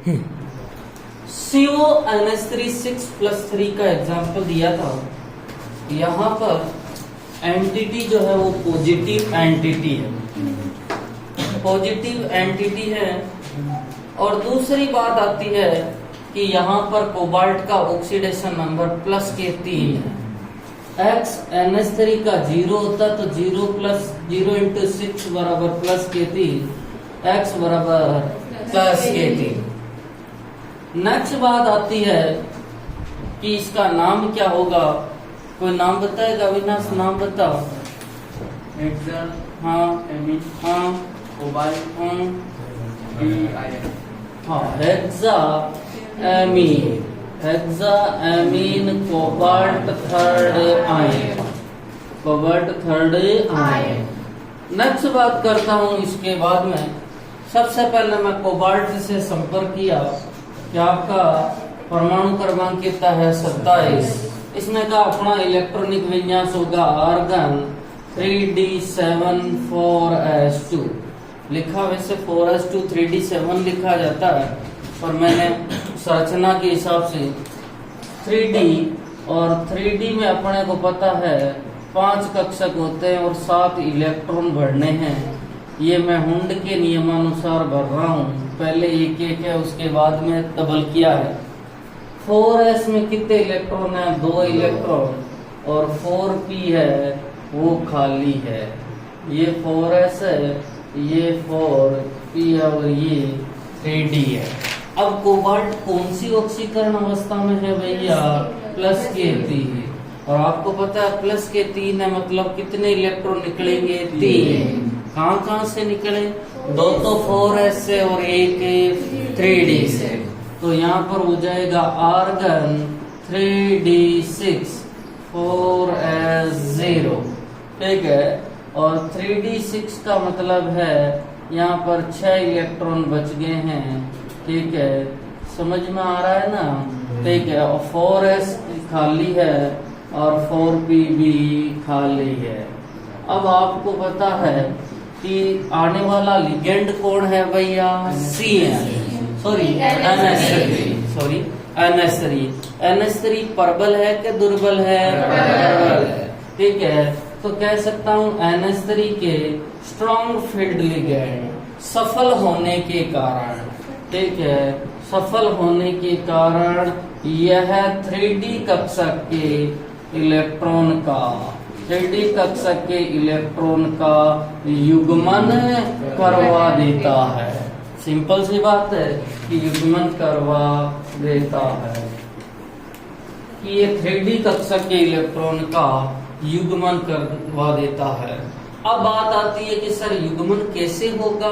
CONH3 का example दिया था। यहाँ पर एंटिटी जो है वो पॉजिटिव एंटिटी है, पॉजिटिव एंटिटी है। और दूसरी बात आती है कि यहाँ पर कोबाल्ट का ऑक्सीडेशन नंबर +K3 है। NH3 का 0 होता तो 0 × 6 बराबर +K3, X बराबर +K3। नेक्स्ट बात आती है कि इसका नाम क्या होगा। कोई नाम बताएगा? अविनाश नाम बताओ। हेक्सा, हाँ एमीन, हाँ कोबाल्ट, DIN। हाँ, hexa amine, hexa amine cobalt third ion, cobalt third ion. Next बात करता हूँ इसके बाद में। सबसे पहले मैं कोबाल्ट से संपर्क किया कि आपका परमाणु क्रमांक कितना है 27। इसमें का अपना इलेक्ट्रॉनिक विन्यास होगा आर्गन 3d7 4s2 लिखा। वैसे 4s2 3d7 लिखा जाता है, पर मैंने संरचना के हिसाब से 3d, और 3d में अपने को पता है 5 कक्षक होते हैं और 7 इलेक्ट्रॉन भरने हैं। ये मैं हुंड के नियमानुसार भर रहा हूँ। पहले एक है, उसके बाद में डबल किया है। 4s में कितने इलेक्ट्रॉन है? 2 इलेक्ट्रॉन, और 4p है वो खाली है। ये 4s है, ये 4p है, और ये 3d है। अब कोबाल्ट कौन सी ऑक्सीकरण अवस्था में है भैया? +K3। और आपको पता है +K3 है, मतलब कितने इलेक्ट्रॉन निकलेंगे? 3। कहाँ से निकले? 2 तो 4s से और 1 3d से। तो यहाँ पर हो जाएगा आर्गन 3d6 4s0, ठीक है। और 3d6 का मतलब है यहाँ पर 6 इलेक्ट्रॉन बच गए हैं, ठीक है। समझ में आ रहा है ना? ठीक है। और 4s खाली है और 4p भी खाली है। अब आपको पता है कि आने वाला लिगेंड कौन है भैया? NH3 प्रबल है कि दुर्बल है? प्रबल है, ठीक है। तो कह सकता हूँ NH3 के स्ट्रॉन्ग फील्ड लिगेंड सफल होने के कारण, ठीक है, सफल होने के कारण यह 3D कक्षक के इलेक्ट्रॉन का 3D कक्षक के इलेक्ट्रॉन का युग्मन करवा देता है। सिंपल सी बात है कि युग्मन करवा देता है, कि ये 3D कक्षक के इलेक्ट्रॉन का युग्मन करवा देता है। अब बात आती है कि सर युग्मन कैसे होगा,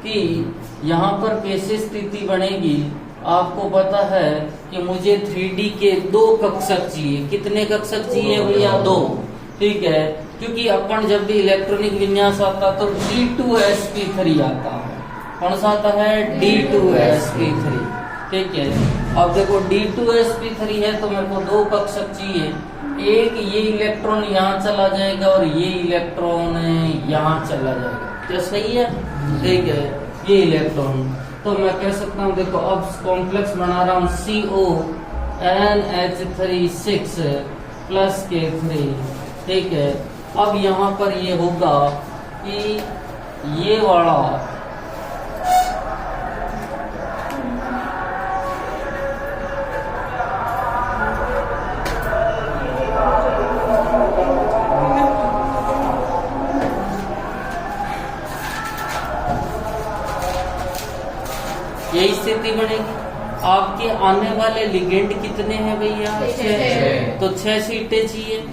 कि यहाँ पर कैसे स्थिति बनेगी। आपको पता है कि मुझे 3D के 2 कक्षक चाहिए। कितने कक्षक चाहिए भैया? 2, ठीक है। क्योंकि अपन जब भी इलेक्ट्रॉनिक विन्यास आता तो D2sp3 आता है। कौन सा आता है? D2sp3, ठीक है। अब देखो D2sp3 है तो मेरे को 2 कक्षक चाहिए। एक ये इलेक्ट्रॉन यहाँ चला जाएगा और ये इलेक्ट्रॉन यहाँ चला जाएगा, क्या सही है? ठीक है, ये इलेक्ट्रॉन। तो मैं कह सकता हूँ, देखो अब कॉम्प्लेक्स बना रहा हूँ CONH36 +K3, ठीक है। अब यहाँ पर ये होगा कि ये वाला यही स्थिति बनेगी। आपके आने वाले लिगेंड कितने हैं भैया? 6। तो 6 सीटें चाहिए,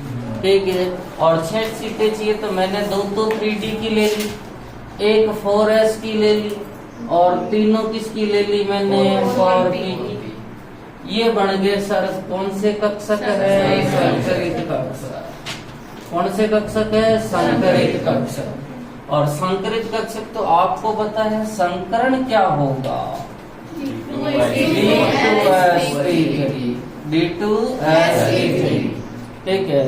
ठीक है। और 6 सीटें चाहिए तो मैंने 2 तो 3D की ले ली, एक 4s की ले ली, और तीनों किसकी ले ली मैंने? 4p की। ये बन गए सर कौन से कक्षक है? संकरित कक्षक। कौन से कक्षक है? संकरित कक्षक। और संकरित कक्षक तो आपको पता है संकरण क्या होगा? D2sp3, ठीक है।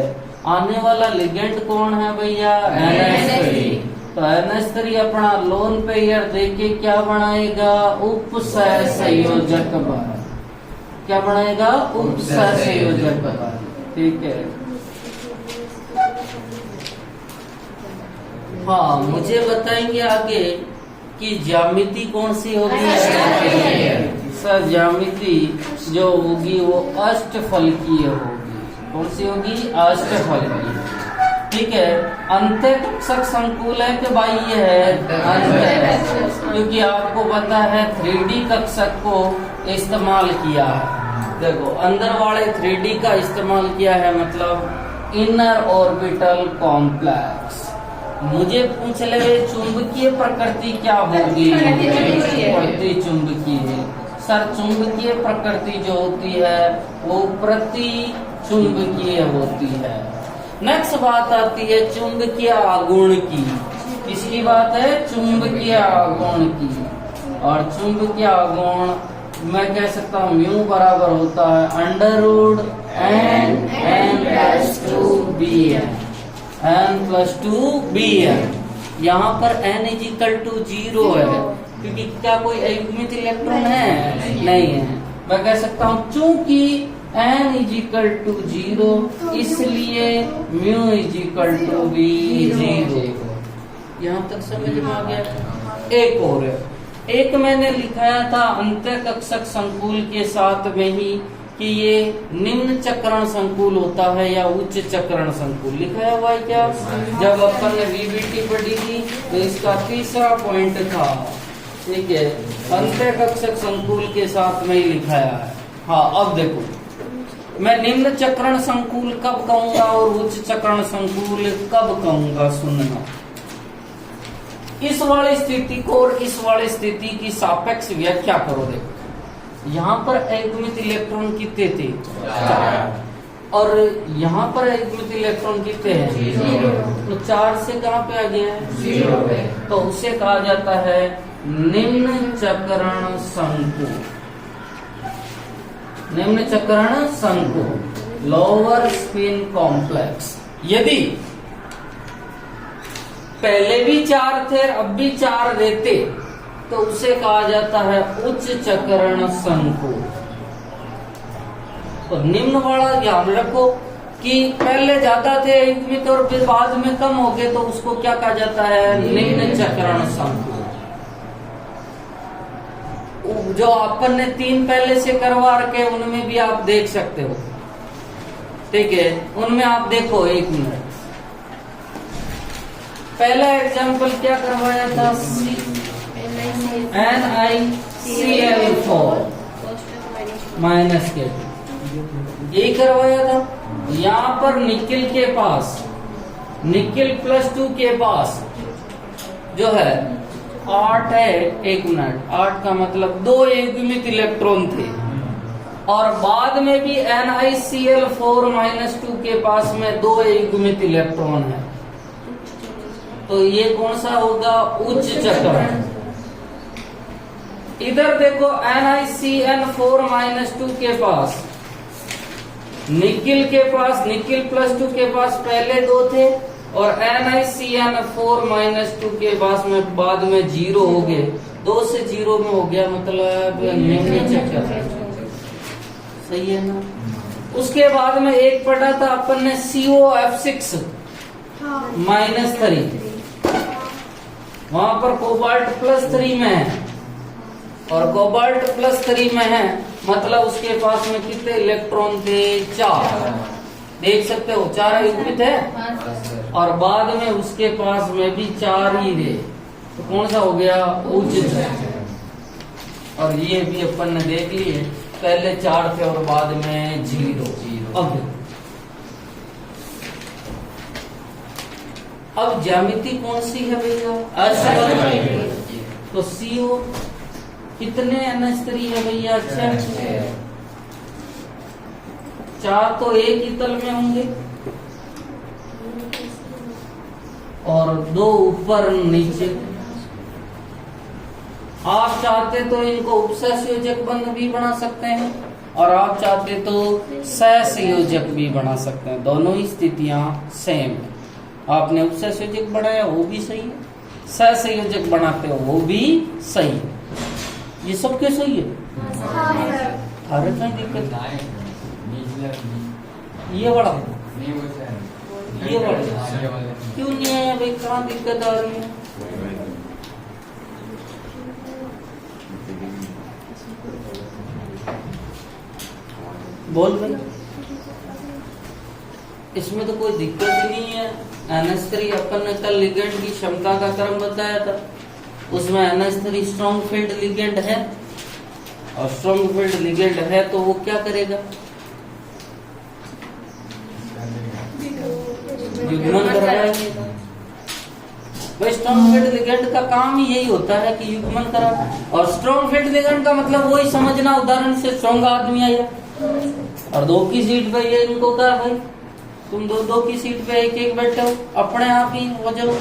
आने वाला लिगेंड कौन है भैया? NH3। तो NH3 अपना लोन पेयर देके क्या बनाएगा, उपसहसंयोजक बल। क्या बनाएगा, उपसहसंयोजक बल। ठीक है। हाँ, मुझे बताएंगे आगे कि ज्यामिति कौन सी होगी। सर ज्यामिति जो होगी वो अष्टफलकीय होगी। कौन सी होगी, अष्टफलकीय। ठीक है। अंत्यकक्षक संकुल है कि बाह्य है, अंत्यकक्षक, क्योंकि आपको पता है 3D कक्षक को इस्तेमाल किया है। देखो अंदर वाले 3D का इस्तेमाल किया है, मतलब इनर ऑर्बिटल कॉम्प्लेक्स। मुझे पूछ ले चुंबकीय प्रकृति क्या होगी, प्रति चुंबकीय। सर चुंबकीय प्रकृति जो होती है वो प्रति चुंबकीय होती है। नेक्स्ट बात आती है चुंबकीय आघूर्ण की। किसकी बात है, चुंबकीय आघूर्ण की। और चुंबकीय आघूर्ण मैं कह सकता हूँ म्यू बराबर होता है √n+2bn, n+2bn। यहाँ पर n = 0 है, क्योंकि क्या कोई अयुग्मित इलेक्ट्रॉन है, नहीं है। मैं कह सकता हूँ चूंकि n = 0 इसलिए म्यू = b 0। यहाँ तक समझ में आ गया। एक और है, एक मैंने लिखाया था अंत्यकक्षक संकुल के साथ में ही कि ये निम्न चक्रण संकुल होता है या उच्च चक्रण संकुल। लिखाया हुआ है क्या, जब अपन ने VBT पढ़ी थी तो इसका तीसरा पॉइंट था। ठीक है, अंत्यकक्षक संकुल के साथ में ही लिखाया है। हाँ, अब देखो मैं निम्न चक्रण संकुल कब कहूंगा और उच्च चक्रण संकुल कब कहूंगा, सुनना। इस वाली स्थिति को और इस वाली स्थिति की सापेक्ष व्याख्या करो। देखो यहाँ पर अयुग्मित इलेक्ट्रॉन कितने थे, और यहाँ पर अयुग्मित इलेक्ट्रॉन कितने हैं, तो 4 से कहाँ पे आ गया है, 0 पे। तो उसे कहा जाता है निम्न चक्रण संकुल। निम्न चक्रण संकुल, लोअर स्पिन कॉम्प्लेक्स। यदि पहले भी 4 थे अब भी 4 रहते तो उसे कहा जाता है उच्च चक्रण संकुल। तो निम्न वाला ध्यान रखो कि पहले ज्यादा थे अयुग्मित और फिर बाद में कम हो गए, तो उसको क्या कहा जाता है, निम्न चक्रण संकुल। जो अपन ने 3 पहले से करवा रखे उनमें भी आप देख सकते हो। ठीक है, उनमें आप देखो, 1 मिनट। पहला एग्जाम्पल क्या करवाया था, NiCl4 -K, यही करवाया था। यहाँ पर निकिल के पास, निकिल +2 के पास जो है 8 है। 1 मिनट, 8 का मतलब 2 अयुग्मित इलेक्ट्रॉन थे, और बाद में भी NiCl4 -2 के पास में 2 अयुग्मित इलेक्ट्रॉन है। तो ये कौन सा होगा, उच्च चक्रण। इधर देखो NiCN4 -2 के पास, निकिल के पास, निकिल +2 के पास पहले 2 थे, और NiCN4 -2 के पास में बाद में 0 हो गए। 2 से 0 में हो गया, मतलब निम्न चक्रण। सही है ना। उसके बाद में एक पढ़ा था अपन ने COF6 -3, वहां पर कोबाल्ट +3 में है, और कोबाल्ट +3 में है मतलब उसके पास में कितने इलेक्ट्रॉन थे, 4। देख सकते हो 4 अयुग्मित है, और बाद में उसके पास में भी 4 ही रहे। तो कौन सा हो गया, उच्च चक्रण। और ये भी अपन ने देख लिए, पहले 4 थे और बाद में 0। अब ज्यामिति कौन सी है भैया, अष्टफलकीय। तो CO कितने NH3 है भैया, अच्छा 4 तो एक ही तल में होंगे, और 2 ऊपर नीचे। आप चाहते तो इनको उपसंयोजक बंध भी बना सकते हैं, और आप चाहते तो सहसंयोजक भी बना सकते हैं। दोनों ही स्थितियां सेम है। आपने उपसंयोजक बनाया वो भी सही है, सहसंयोजक बनाते हो वो भी सही है। ये सब क्यों सही है? अरे क्या दिक्कत है? ये बड़ा ये बड़ा क्यों नहीं है भाई? कहाँ दिक्कत आ रही है? बोल भाई, इसमें तो कोई दिक्कत ही नहीं है। NH3 अपन ने कल लिगेंड की क्षमता का क्रम बताया था, उसमें NH3 स्ट्रॉन्ग फील्ड लिगेंड है, और स्ट्रॉन्ग फील्ड लिगेंड है तो वो क्या करेगा? युग्मन करवाएगा। भाई स्ट्रॉन्ग फील्ड लिगेंड का काम ही यही होता है कि युग्मन करा। और स्ट्रॉन्ग फील्ड लिगेंड का मतलब वही समझना, उदाहरण से स्ट्रॉन्ग आदमी आया और 2 की सीट पे ये इनको कहा भाई तुम 2 की सीट पे एक बैठे हो, अपने आप ही हो जाओ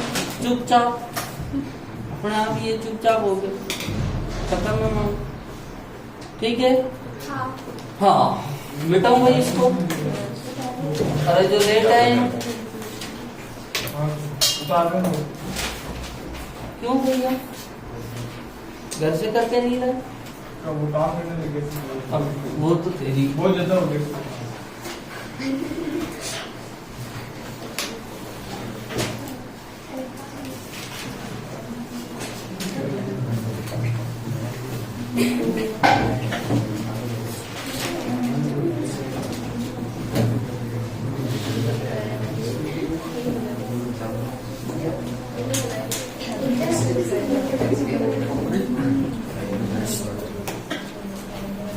चुपचाप, अपने आप ये चुपचाप हो गए, खत्म है मामला। ठीक है? हाँ, मिटाऊं भाई इसको। अरे जो लेट आए क्यों भैया? घर से करके नहीं रहे? वो काम करने लगे। अब वो तो तेरी बहुत ज्यादा हो गया।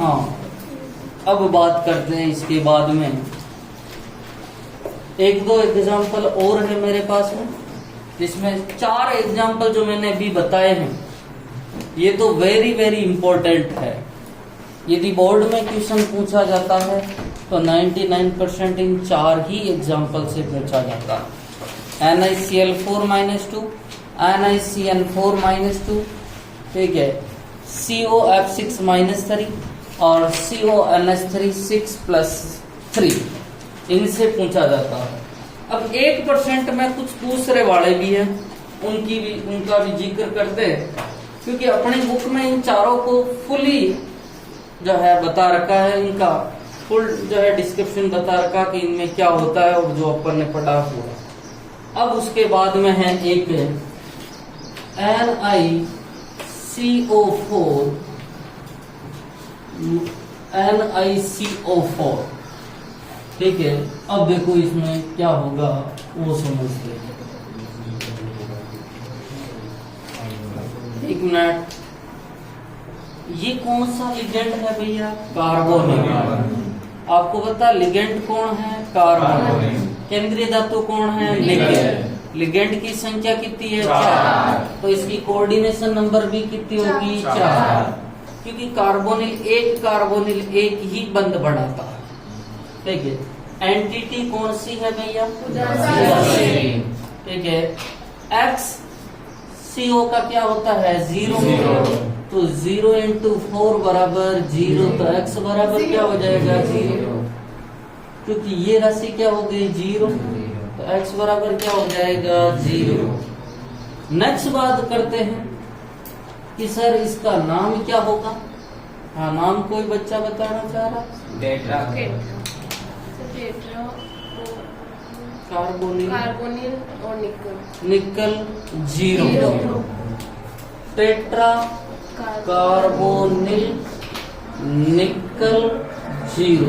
हाँ, अब बात करते हैं इसके बाद में। 1-2 एग्जाम्पल और है मेरे पास में, जिसमें 4 एग्जाम्पल जो मैंने अभी बताए हैं ये तो वेरी वेरी इंपॉर्टेंट है। यदि बोर्ड में क्वेश्चन पूछा जाता है तो 99% इन 4 ही एग्जाम्पल से पूछा जाता है। NiCl4-2, NiCN4-2, ठीक है, COF6-3 और CONH3 6+3, इनसे पूछा जाता है। अब 1% में कुछ दूसरे वाले भी हैं, उनका भी जिक्र करते हैं, क्योंकि अपनी बुक में इन चारों को फुली जो है बता रखा है, इनका फुल जो है डिस्क्रिप्शन बता रखा कि इनमें क्या होता है और जो अपन ने पढ़ा हुआ। अब उसके बाद में है एक NiCO4, ठीक है। अब देखो इसमें क्या होगा वो समझते हैं। एक मिनट, ये कौन सा लिगेंड है भैया? कार्बोनिल। आपको पता लिगेंड कौन है? कार्बोनिल। केंद्रीय धातु कौन है? निकेल। लिगेंड की संख्या कितनी है? 4। तो इसकी कोऑर्डिनेशन नंबर भी कितनी होगी? 4, क्योंकि कार्बोनिल एक ही बंध बनाता है, ठीक है। एंटिटी कौन सी है भैया? ठीक है। XCO का क्या होता है? 0। तो 0 × 4 बराबर 0, तो X बराबर क्या हो जाएगा? 0, क्योंकि ये राशि क्या हो गई? 0, तो X बराबर क्या हो जाएगा? 0। नेक्स्ट बात करते हैं कि सर इसका नाम क्या होगा? हाँ, नाम कोई बच्चा बताना चाह रहा? कार्बोनिल और निकल 0, टेट्रा कार्बोनिल निकल 0।